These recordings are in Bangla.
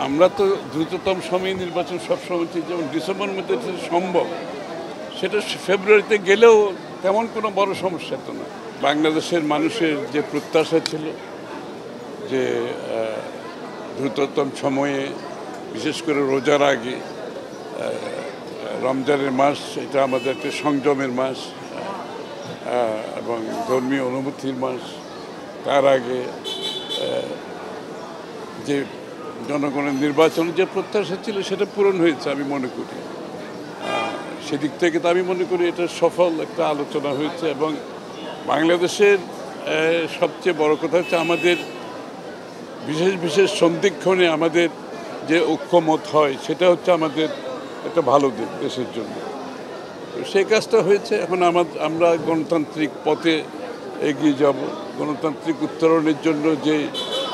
আমরা তো দ্রুততম সময়ে নির্বাচন সবসময় চাই, যেমন ডিসেম্বরের মধ্যে যেটা সম্ভব সেটা ফেব্রুয়ারিতে গেলেও তেমন কোনো বড় সমস্যা তো না। বাংলাদেশের মানুষের যে প্রত্যাশা ছিল যে দ্রুততম সময়ে, বিশেষ করে রোজার আগে, রমজানের মাস, এটা আমাদের একটা সংযমের মাস এবং ধর্মীয় অনুভূতির মাস, তার আগে যে জনগণের নির্বাচনের যে প্রত্যাশা ছিল সেটা পূরণ হয়েছে আমি মনে করি। সেদিক থেকে তো আমি মনে করি এটা সফল একটা আলোচনা হয়েছে। এবং বাংলাদেশের সবচেয়ে বড় কথা হচ্ছে আমাদের বিশেষ বিশেষ সন্ধিক্ষণে আমাদের যে ঐক্যমত হয় সেটা হচ্ছে আমাদের একটা ভালো দিক দেশের জন্য। সেই কাজটা হয়েছে। এখন আমরা গণতান্ত্রিক পথে এগিয়ে যাব। গণতান্ত্রিক উত্তরণের জন্য যে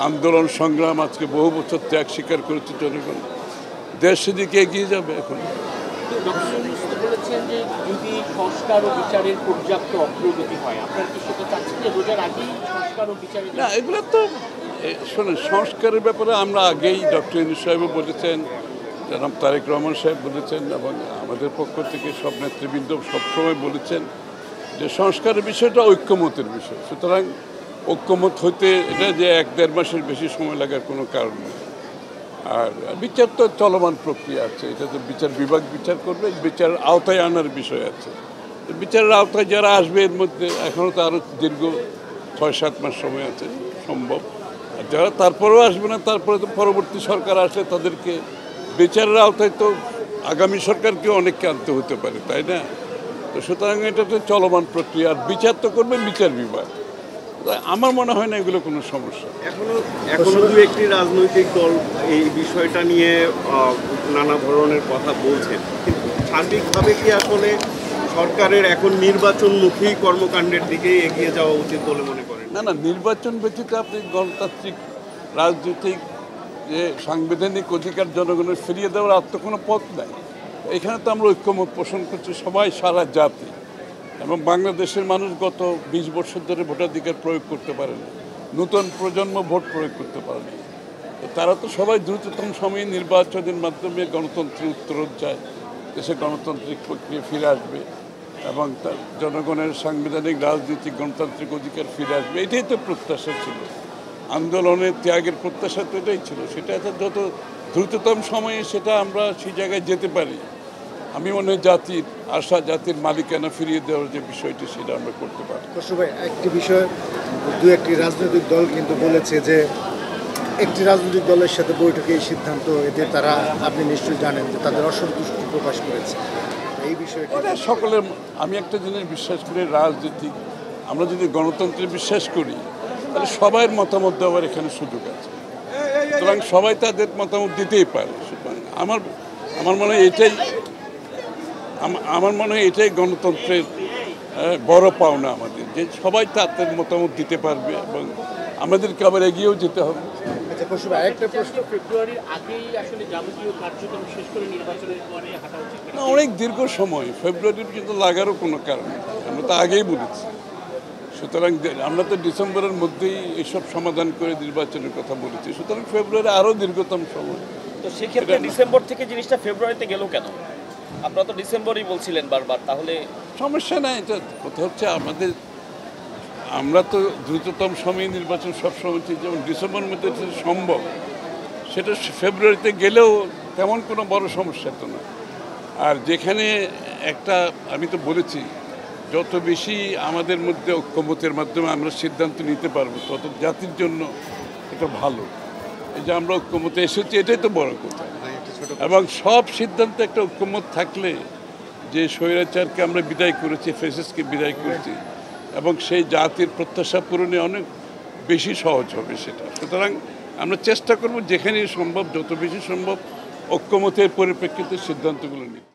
আন্দোলন সংগ্রাম আজকে বহু বছর ত্যাগ স্বীকার করেছে জনগণ, দেশ সেদিকে এগিয়ে যাবে। এখন বলেছেন যে যদি সংস্কার ও বিচারের পর্যাপ্ত অগ্রগতি হয়, আপনারা কি সেটা চাচ্ছেন যে রোজার আগেই সংস্কার ও বিচারের? না, এগুলো তো শোনেন, সংস্কারের ব্যাপারে আমরা আগেই ডক্টর ইউনূস সাহেবও বলেছেন, জনাব তারেক রহমান সাহেব বলেছেন, এবং আমাদের পক্ষ থেকে সব নেতৃবৃন্দ সবসময় বলেছেন যে সংস্কারের বিষয়টা ঐক্যমতের বিষয়। সুতরাং ঐক্যমত হইতে এটা যে 1-1.5 মাসের বেশি সময় লাগার কোনো কারণ নেই। আর বিচার তো চলমান প্রক্রিয়া আছে, এটা তো বিচার বিভাগ বিচার করবে, বিচারের আওতায় আনার বিষয় আছে। বিচারের আওতায় যারা আসবে এর মধ্যে এখনও তো আরও দীর্ঘ 6-7 মাস সময় আছে সম্ভব। আর যারা তারপরেও আসবে না, তারপরে তো পরবর্তী সরকার আসলে তাদেরকে বিচারের আওতায় তো আগামী সরকারকে অনেককে আনতে হতে পারে, তাই না? তো সুতরাং এটা তো চলমান প্রক্রিয়া। আর বিচার তো করবে বিচার বিভাগ। আমার মনে হয় না এগুলো কোনো সমস্যা। এখনো দু একটি রাজনৈতিক দল এই বিষয়টা নিয়ে নানা ধরনের কথা বলছেন, কিন্তু সার্বিকভাবে কি আসলে সরকারের এখন নির্বাচনমুখী কর্মকাণ্ডের দিকে এগিয়ে যাওয়া উচিত বলে মনে করেন? না, নির্বাচন ব্যতীত আপনি গণতান্ত্রিক রাজনৈতিক যে সাংবিধানিক অধিকার জনগণের ফিরিয়ে দেওয়ার আর তো কোনো পথ নাই। এখানে তো আমরা ঐক্যমত পোষণ করছি সবাই, সারা জাতি। এবং বাংলাদেশের মানুষ গত 20 বছর ধরে ভোটাধিকার প্রয়োগ করতে পারে না, নতুন প্রজন্ম ভোট প্রয়োগ করতে পারে না। তারা তো সবাই দ্রুততম সময়ে নির্বাচনের মাধ্যমে গণতন্ত্রের উত্তরণ চায়, দেশে গণতান্ত্রিক প্রক্রিয়া ফিরে আসবে এবং তার জনগণের সাংবিধানিক রাজনৈতিক গণতান্ত্রিক অধিকার ফিরে আসবে। এটাই তো প্রত্যাশা ছিল, আন্দোলনের ত্যাগের প্রত্যাশা তো এটাই ছিল। সেটা যত দ্রুততম সময়ে সেটা আমরা সেই জায়গায় যেতে পারি, আমি মনে হয় জাতির আশা, জাতির মালিকানা ফিরিয়ে দেওয়ার যে বিষয়টি সেটা আমরা করতে পারি। ভাই, একটি বিষয়, দু একটি রাজনৈতিক দল কিন্তু বলেছে যে একটি রাজনৈতিক দলের সাথে বৈঠকে এই সিদ্ধান্ত, এতে তারা, আপনি নিশ্চয়ই জানেন যে তাদের অসন্তুষ্টি প্রকাশ করেছে এই বিষয়ে। এটা সকলের, আমি একটা জিনিস বিশ্বাস করি, রাজনীতিক আমরা যদি গণতন্ত্রে বিশ্বাস করি তাহলে সবাই মতামত দেওয়ার এখানে সুযোগ আছে। সুতরাং সবাই তাদের মতামত দিতেই পারে। সুতরাং আমার মনে হয় এটাই গণতন্ত্রের বড় পাওনা আমাদের, যে সবাই তাদের মতামত দিতে পারবে এবং আমাদেরকে আবার এগিয়েও যেতে হবে। আরেকটা প্রশ্ন, ফেব্রুয়ারির আগেই আসলে যাবতীয় কার্যক্রম শেষ করে নির্বাচনের পরে হাঁটা উচিত না? অনেক দীর্ঘ সময়, ফেব্রুয়ারি পর্যন্ত লাগারও কোনো কারণ নেই, আমরা তো আগেই বলেছি। সুতরাং আমরা তো ডিসেম্বরের মধ্যেই এইসব সমাধান করে নির্বাচনের কথা বলেছি। সুতরাং ফেব্রুয়ারি আরও দীর্ঘতম সময়। তো সেক্ষেত্রে ডিসেম্বর থেকে জিনিসটা ফেব্রুয়ারিতে গেল কেন? আপনারা তো ডিসেম্বরই বলছিলেন বারবার, তাহলে সমস্যা নাই। এটা কথা হচ্ছে আমরা তো দ্রুততম সময়ে নির্বাচন সবসময় চাই, যেমন ডিসেম্বরের মধ্যে যেটা সম্ভব সেটা ফেব্রুয়ারিতে গেলেও তেমন কোনো বড় সমস্যা তো না। আর যেখানে আমি তো বলেছি, যত বেশি আমাদের মধ্যে ঐক্যমতের মাধ্যমে আমরা সিদ্ধান্ত নিতে পারবো তত জাতির জন্য এটা ভালো। এই যে আমরা ঐক্যমতে এসেছি, এটাই তো বড় কথা। এবং সব সিদ্ধান্তে একটা ঐক্যমত থাকলে, যে স্বৈরাচারকে আমরা বিদায় করেছি, ফ্যাসিস্টকে বিদায় করেছি, এবং সেই জাতির প্রত্যাশা পূরণে অনেক বেশি সহজ হবে সেটা। সুতরাং আমরা চেষ্টা করব যেখানেই সম্ভব, যত বেশি সম্ভব ঐক্যমতের পরিপ্রেক্ষিতে সিদ্ধান্তগুলো নিতে।